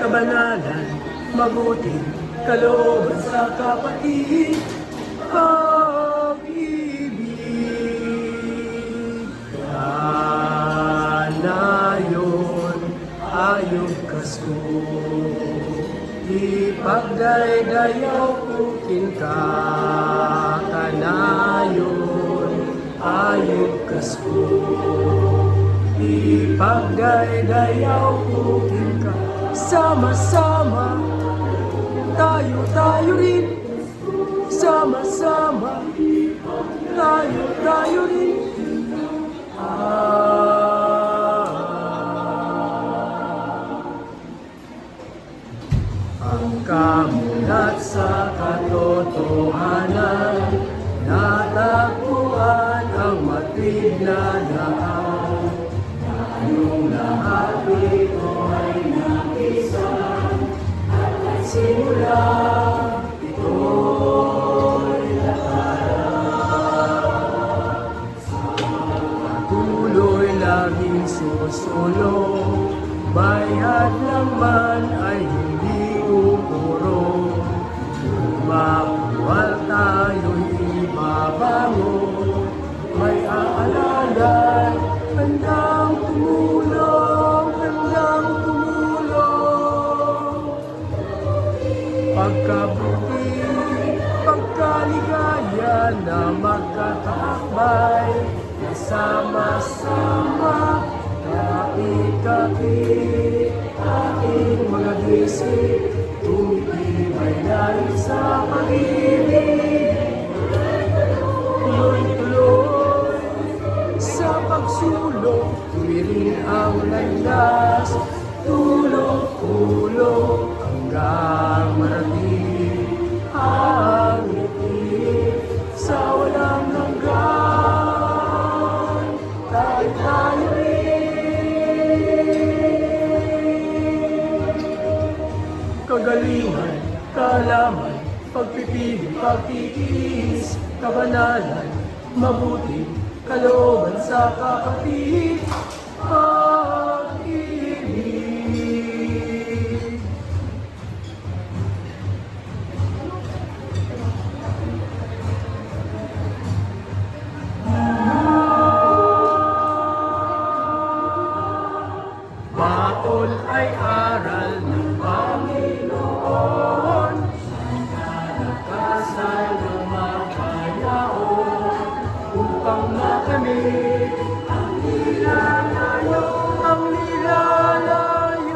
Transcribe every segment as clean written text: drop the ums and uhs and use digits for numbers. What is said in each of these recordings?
kabanalan, mabuting kalooban sa kapatid, pag-ibig. Kanayon, ayong kasko, ipagdaydayaw pukin ka. Kanayon, ayong kasko, ipagdaydayaw pukin ka. Sama-sama, tayo rin. Sama-sama, tayo rin. Ang kamulat sa katotohanan, natagpuan ang matiglalaan. Tayong lahat ito ay nakisan, at simula ito'y lakaran. Patuloy laging susulong, bayad lang man ay hindi upuro. Mapuwal tayo'y ibabangon, may aalalay, handang tumulong, handang tumulong. Pagkabuti, pagkaligaya na magkakaakbay, sama-sama, kapit-kapit, ating mga gising, tumitibay dahil sa pag-ibig. Tuloy-tuloy sa pagsulong, tuwirin ang landas, tulong-tulong hanggang marating ang ngiti sa walang hanggan. Tayo rin. Kagalingan, kalaman, pagpipili, pagtitiis, kabanalan, mabuting kalooban sa kapatid, pag-ibig. Baon ay aral ng Panginoon, nakasal ng makayaon, upang makamit ang nilalayon, ang nilalayon.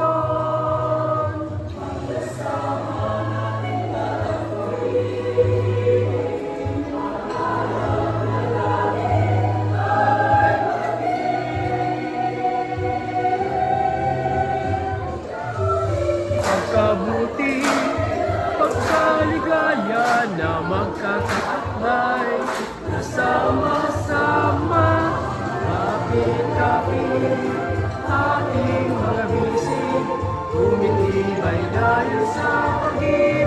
Magkasama natin gagawin, pangarap na lagi ay pagkabuti, pagkaligaya na magkakaakbay, na sama-sama, kapit-kapit, ating mga bisig, tumitibay dahil sa pag-ibig.